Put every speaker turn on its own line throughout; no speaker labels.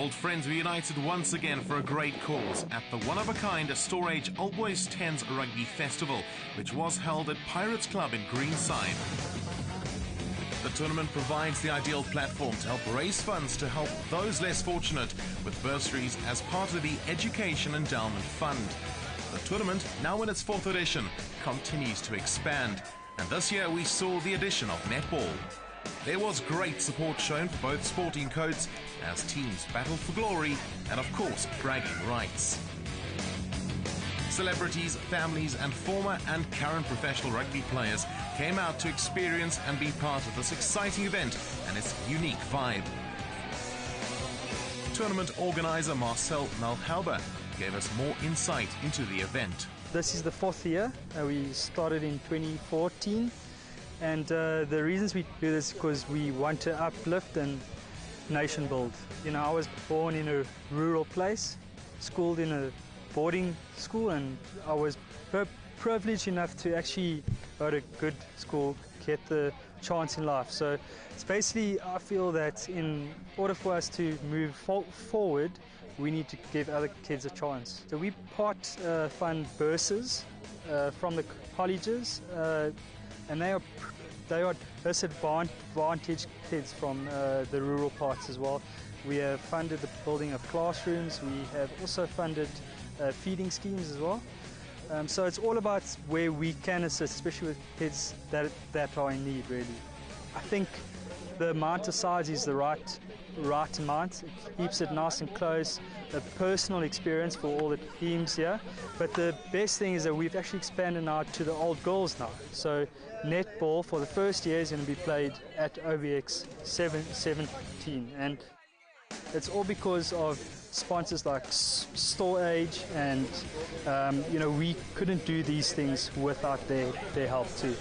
old friends were united once again for a great cause at the one-of-a-kind Stor-Age OBX17 Rugby Festival, which was held at Pirates Club in Greenside. The tournament provides the ideal platform to help raise funds to help those less fortunate with bursaries as part of the Education Endowment Fund. The tournament, now in its 4th edition, continues to expand, and this year we saw the addition of netball. There was great support shown for both sporting codes as teams battled for glory and, of course, bragging rights. Celebrities, families and former and current professional rugby players came out to experience and be part of this exciting event and its unique vibe. Tournament organizer Marcel Malhauber gave us more insight into the event.
This is the 4th year. We started in 2014, and the reasons we do this is because we want to uplift and nation build. You know, I was born in a rural place, schooled in a boarding school, and I was privileged enough to actually go to good school, get the chance in life. So it's basically, I feel that in order for us to move forward, we need to give other kids a chance. So we fund burses from the colleges, and they are disadvantaged kids from the rural parts as well. We have funded the building of classrooms. We have also funded feeding schemes as well. So it's all about where we can assist, especially with kids that are in need, really. I think the amount of size is the right amount. It keeps it nice and close, a personal experience for all the teams here. But the best thing is that we've actually expanded now to the old girls now. So netball for the first year is going to be played at OBX17, and it's all because of sponsors like Stor-Age, and we couldn't do these things without their help too.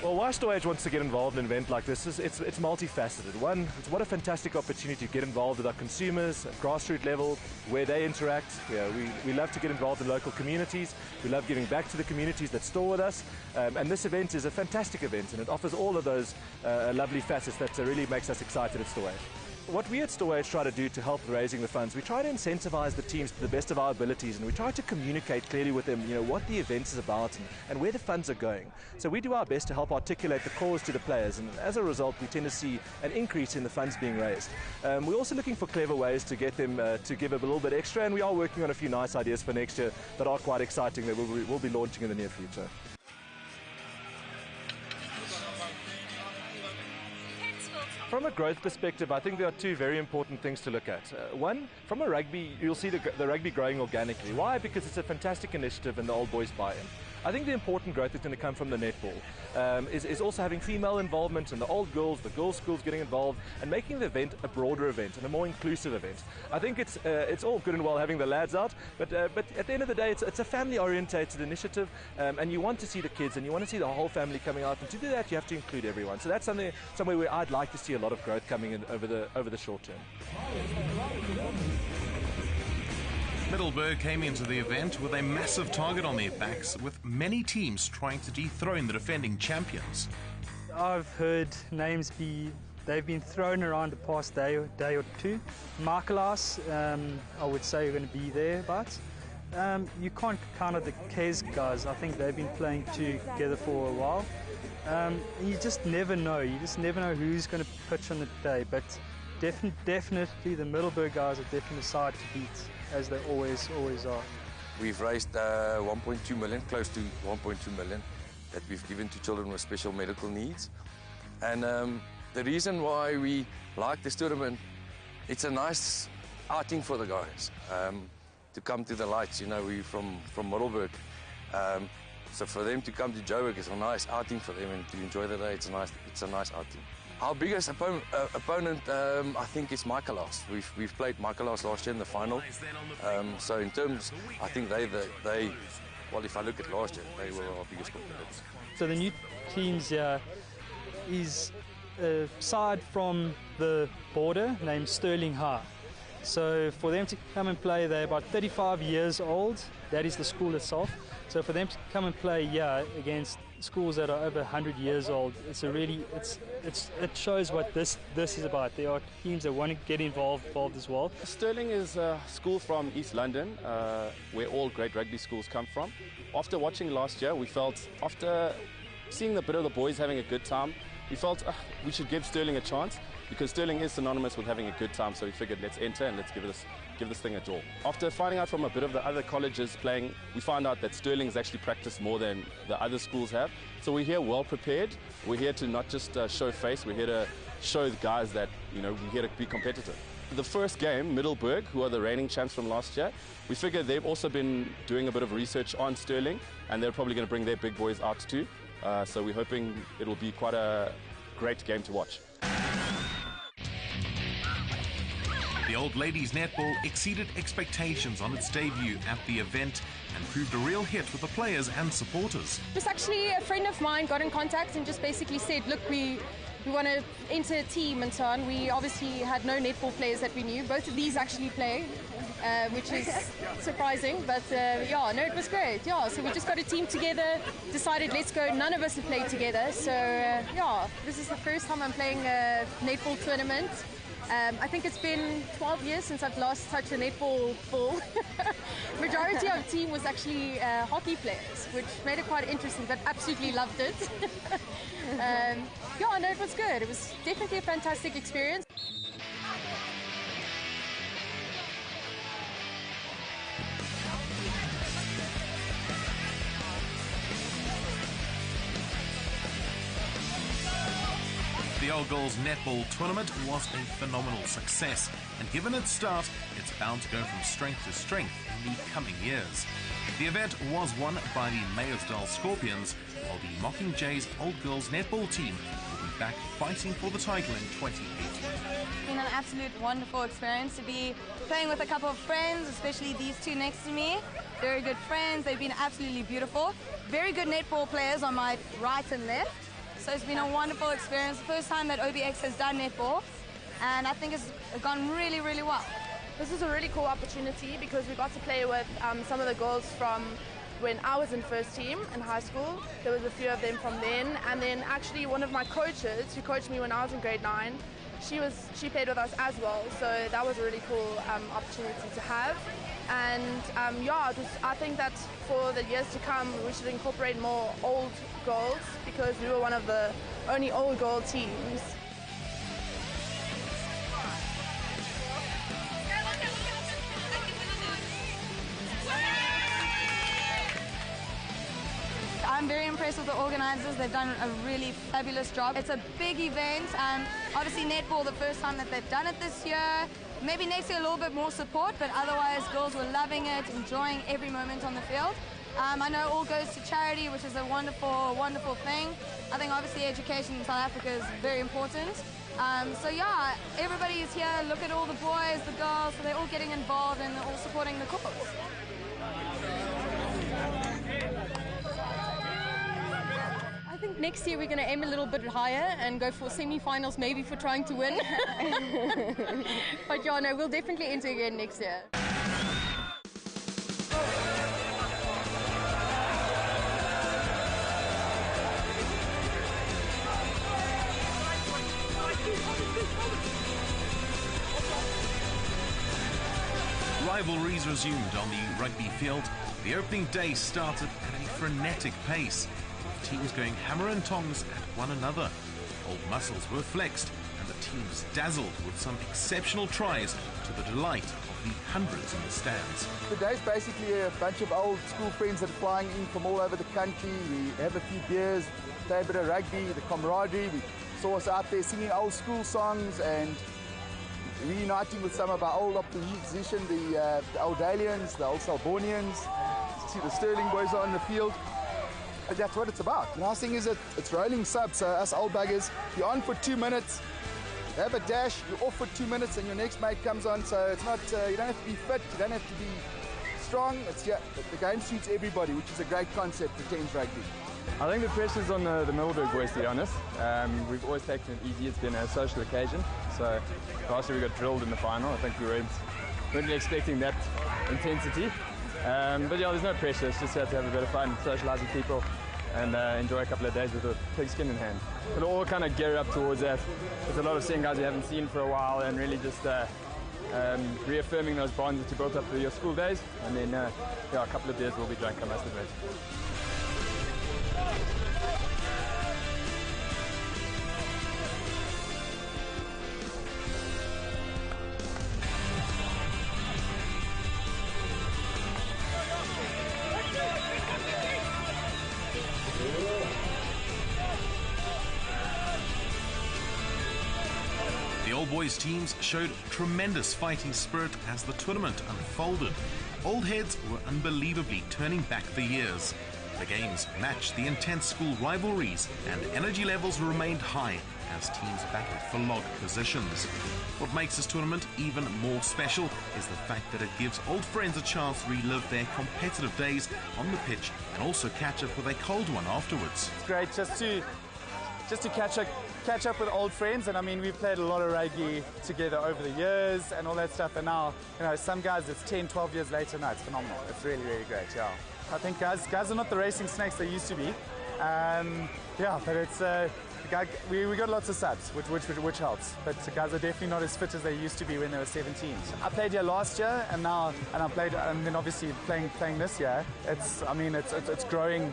Well, why Stor-Age wants to get involved in an event like this is it's multifaceted. One, what a fantastic opportunity to get involved with our consumers at grassroots level, where they interact. We love to get involved in local communities. We love giving back to the communities that store with us. And this event is a fantastic event, and it offers all of those lovely facets that really makes us excited at Stor-Age. What we at Stor-Age try to do to help raising the funds, we try to incentivize the teams to the best of our abilities, and we try to communicate clearly with them, what the event is about and where the funds are going. So we do our best to help articulate the cause to the players, and as a result we tend to see an increase in the funds being raised. We're also looking for clever ways to get them to give a little bit extra, and we are working on a few nice ideas for next year that are quite exciting that we'll be launching in the near future. From a growth perspective, I think there are two very important things to look at. One, from a rugby, you'll see the rugby growing organically. Why? Because it's a fantastic initiative and the old boys buy in. I think the important growth is going to come from the netball. Is also having female involvement and the old girls, the girls' schools getting involved and making the event a broader event and a more inclusive event. I think it's all good and well having the lads out, but at the end of the day, it's a family-orientated initiative, and you want to see the kids and you want to see the whole family coming out, and to do that you have to include everyone. So that's somewhere where I'd like to see a lot of growth coming in over the short term.
Middleburg came into the event with a massive target on their backs, with many teams trying to dethrone the defending champions.
I've heard names they've been thrown around the past day or two. Markelas, I would say, are going to be there, but you can't count out the Kes guys. I think they've been playing together for a while. You just never know. You just never know who's going to pitch on the day, but definitely the Middleburg guys are definitely the side to beat, as they always are.
We've raised 1.2 million, close to 1.2 million, that we've given to children with special medical needs. And the reason why we like this tournament, it's a nice outing for the guys to come to the lights. We're from Middleburg. So for them to come to Joburg is a nice outing for them, and to enjoy the day, it's a nice outing. Our biggest opponent, I think, is Michaelas. We've played Michaelas last year in the final. So in terms, I think well, if I look at last year, they were our biggest competitors.
So the new teams here is a side from the border named Sterling High. So for them to come and play, they're about 35 years old. That is the school itself. So for them to come and play here against schools that are over 100 years old. It shows what this is about. There are teams that want to get involved as well.
Stirling is a school from East London, where all great rugby schools come from. After watching last year, we felt, after seeing a bit of the boys having a good time, we felt we should give Stirling a chance, because Stirling is synonymous with having a good time, so we figured let's enter and let's give this thing a go. After finding out from a bit of the other colleges playing, we found out that Stirling's actually practiced more than the other schools have. So we're here well prepared. We're here to not just show face, we're here to show the guys that, we're here to be competitive. The first game, Middelburg, who are the reigning champs from last year, we figured they've also been doing a bit of research on Stirling, and they're probably going to bring their big boys out too. So we're hoping it'll be quite a great game to watch.
The Old Ladies Netball exceeded expectations on its debut at the event and proved a real hit with the players and supporters.
It was actually a friend of mine got in contact and just basically said, look, we want to enter a team and so on. We obviously had no netball players that we knew. Both of these actually play, which is surprising, but yeah, no, it was great. Yeah, so we just got a team together, decided let's go. None of us have played together, so yeah, this is the first time I'm playing a netball tournament. I think it's been 12 years since I've last touched a netball ball. Majority of the team was actually hockey players, which made it quite interesting, but absolutely loved it. Yeah, no, it was good. It was definitely a fantastic experience.
The Old Girls Netball Tournament was a phenomenal success, and given its start, it's bound to go from strength to strength in the coming years. The event was won by the Meyersdal Scorpions, while the Mockingjays Old Girls Netball team will be back fighting for the title in 2018.
It's been an absolute wonderful experience to be playing with a couple of friends, especially these two next to me. Very good friends, they've been absolutely beautiful. Very good netball players on my right and left. So it's been a wonderful experience. The first time that OBX has done netball, and I think it's gone really, really well.
This is a really cool opportunity because we got to play with some of the girls from when I was in first team in high school. There was a few of them from then, and then actually one of my coaches who coached me when I was in grade 9, she played with us as well, so that was a really cool opportunity to have. And yeah, I think that for the years to come we should incorporate more old girls, because we were one of the only old girl teams.
I'm very impressed with the organisers. They've done a really fabulous job. It's a big event, and obviously netball, the first time that they've done it this year. Maybe next year a little bit more support, but otherwise girls were loving it, enjoying every moment on the field. I know it all goes to charity, which is a wonderful, wonderful thing. I think obviously education in South Africa is very important. So yeah, everybody is here. Look at all the boys, the girls, so they're all getting involved and they're all supporting the cause.
I think next year we're going to aim a little bit higher and go for semi-finals, maybe for trying to win. But yeah, no, we'll definitely enter again next year.
Rivalries resumed on the rugby field. The opening day started at a frenetic pace, with teams going hammer and tongs at one another. Old muscles were flexed, and the teams dazzled with some exceptional tries to the delight of the hundreds in the stands.
The day's basically a bunch of old school friends that are flying in from all over the country. We have a few beers, play a bit of rugby, the camaraderie. We saw us out there singing old school songs and reuniting with some of our old opposition, the old aliens, the old Selbornians. See the Stirling boys are on the field. And that's what it's about. The nice thing is that it's rolling subs, so us old buggers, you're on for 2 minutes, you have a dash, you're off for 2 minutes and your next mate comes on, so it's not, you don't have to be fit, you don't have to be strong, the game suits everybody, which is a great concept for Thames Rugby.
I think the pressure's on the Middelburg boys, to be honest. We've always taken it easy, it's been a social occasion, so last year we got drilled in the final. I think we weren't really expecting that intensity. But yeah, there's no pressure, it's just here to have a bit of fun, socialise with people, and enjoy a couple of days with a pigskin in hand. It'll all kind of gear up towards that. There's a lot of seeing guys you haven't seen for a while, and really just reaffirming those bonds that you built up through your school days. And then yeah, a couple of beers will be drunk, I must admit.
The Old Boys teams showed tremendous fighting spirit as the tournament unfolded. Old heads were unbelievably turning back the years. The games matched the intense school rivalries, and energy levels remained high as teams battled for log positions. What makes this tournament even more special is the fact that it gives old friends a chance to relive their competitive days on the pitch and also catch up with a cold one afterwards.
It's great just to catch up with old friends, and I mean, we've played a lot of rugby together over the years and all that stuff, and now, you know, some guys it's 10, 12 years later now, it's phenomenal. It's really, really great, yeah. I think guys are not the racing snakes they used to be. Yeah, but it's we got lots of subs, which helps. But the guys are definitely not as fit as they used to be when they were 17. I played here last year, and then obviously playing this year. It's growing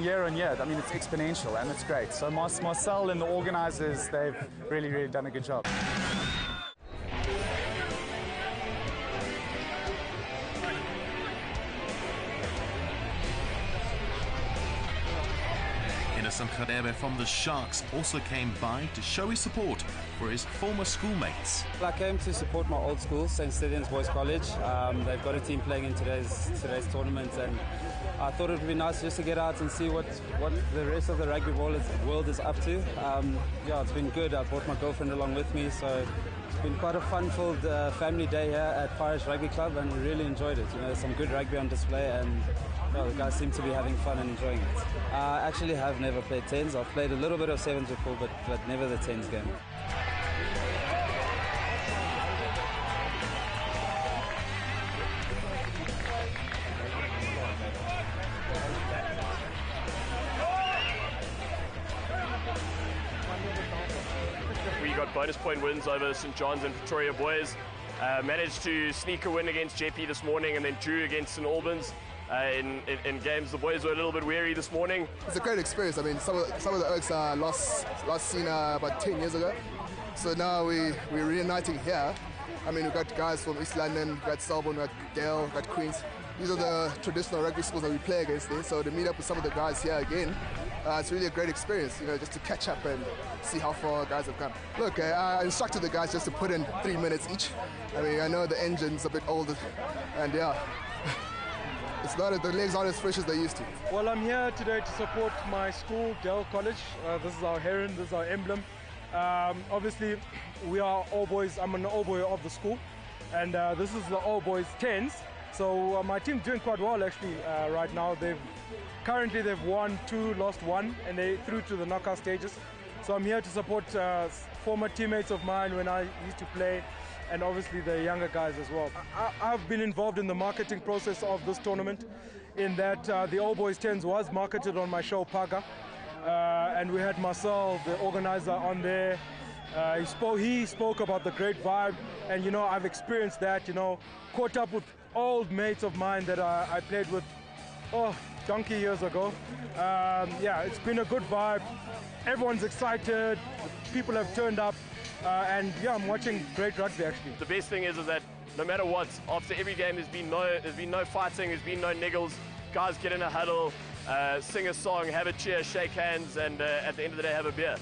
year on year. I mean, it's exponential, and it's great. So Marcel and the organisers, they've really, really done a good job.
Innocent Khadebe from the Sharks also came by to show his support for his former schoolmates.
I came to support my old school, St. Stithians Boys College. They've got a team playing in today's tournament, and I thought it would be nice just to get out and see what the rest of the rugby world is up to. Yeah, it's been good. I brought my girlfriend along with me, so it's been quite a fun-filled family day here at Stor-Age Rugby Club, and we really enjoyed it. You know, some good rugby on display, and well, the guys seem to be having fun and enjoying it. I actually have never played 10s. I've played a little bit of 7s before, but never the 10s game.
We got bonus point wins over St. John's and Pretoria Boys. Managed to sneak a win against JP this morning, and then drew against St. Albans. In games, the boys were a little bit weary this morning.
It's a great experience. I mean, some of the Oaks are last seen about 10 years ago. So now we're reuniting here. I mean, we've got guys from East London, we've got Selborne, we've got Dale, we've got Queens. These are the traditional rugby schools that we play against there. So to meet up with some of the guys here again, it's really a great experience, you know, just to catch up and see how far our guys have come. Look, I instructed the guys just to put in 3 minutes each. I mean, I know the engine's a bit older, and yeah. The legs aren't as fresh as they used to.
Well, I'm here today to support my school, Dale College. This is our heron, this is our emblem. Obviously, we are all boys. I'm an all boy of the school, and this is the all boys 10s. So my team's doing quite well actually right now. Currently they've won 2, lost 1, and they're through to the knockout stages. So I'm here to support former teammates of mine when I used to play, and obviously the younger guys as well. I've been involved in the marketing process of this tournament, in that the All Boys 10s was marketed on my show Paga, and we had Marcel, the organizer, on there. He spoke about the great vibe, and you know, I've experienced that, you know, caught up with old mates of mine that I played with, donkey years ago. Yeah, it's been a good vibe. Everyone's excited, people have turned up, and yeah, I'm watching great rugby actually.
The best thing is that no matter what, after every game there's been no fighting, there's been no niggles. Guys get in a huddle, sing a song, have a cheer, shake hands, and at the end of the day have a beer.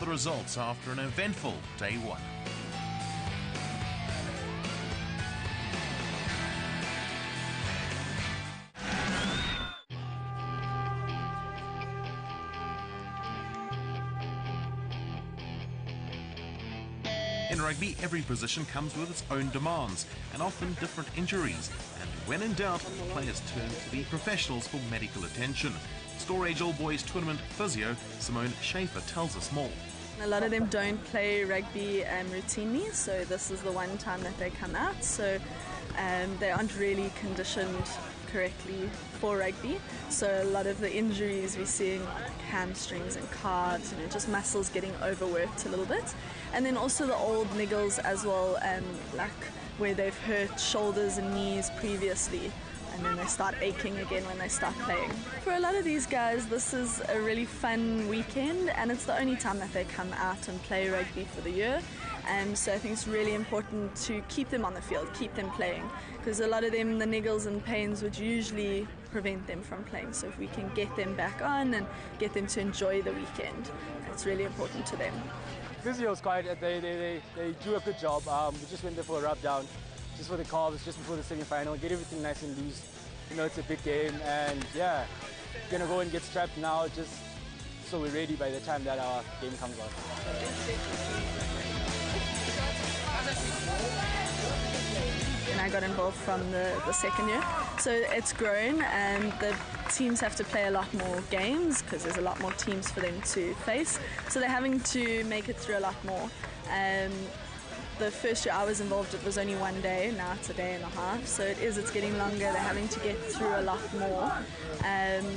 the results after an eventful day one. In rugby, every position comes with its own demands and often different injuries. And when in doubt, players turn to the professionals for medical attention. Stor-Age All Boys Tournament physio Simone Schaefer tells us more.
A lot of them don't play rugby routinely, so this is the one time that they come out. So they aren't really conditioned correctly for rugby. So a lot of the injuries we're seeing, like hamstrings and calves, just muscles getting overworked a little bit. And then also the old niggles as well, like where they've hurt shoulders and knees previously, and then they start aching again when they start playing. For a lot of these guys, this is a really fun weekend, and it's the only time that they come out and play rugby for the year. So I think it's really important to keep them on the field, keep them playing, because a lot of them, the niggles and pains would usually prevent them from playing. So if we can get them back on and get them to enjoy the weekend, it's really important to them.
Physio's they do a good job. We just went there for a rub down, just for the calves, just before the semi-final, get everything nice and loose. It's a big game, and yeah, gonna go and get strapped now, just so we're ready by the time that our game comes on.
And I got involved from the second year, so it's grown, and the teams have to play a lot more games because there's a lot more teams for them to face, so they're having to make it through a lot more. The first year I was involved, it was only one day. Now it's a day and a half, so it's getting longer. They're having to get through a lot more.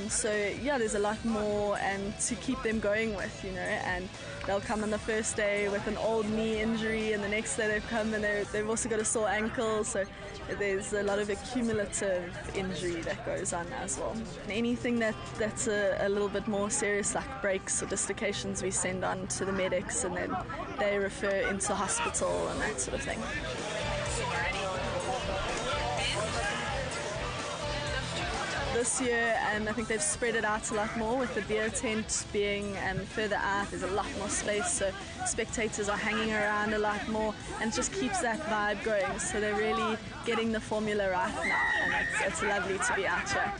So yeah, there's a lot more to keep them going with, and they'll come on the first day with an old knee injury, and the next day they've come and they've also got a sore ankle, so there's a lot of accumulative injury that goes on as well. And anything that's a little bit more serious, like breaks or dislocations, we send on to the medics, and then they refer into hospital and that sort of thing. This year, I think they've spread it out a lot more, with the beer tent being further out. There's a lot more space, so spectators are hanging around a lot more, and it just keeps that vibe going. So they're really getting the formula right now, and it's lovely to be out here.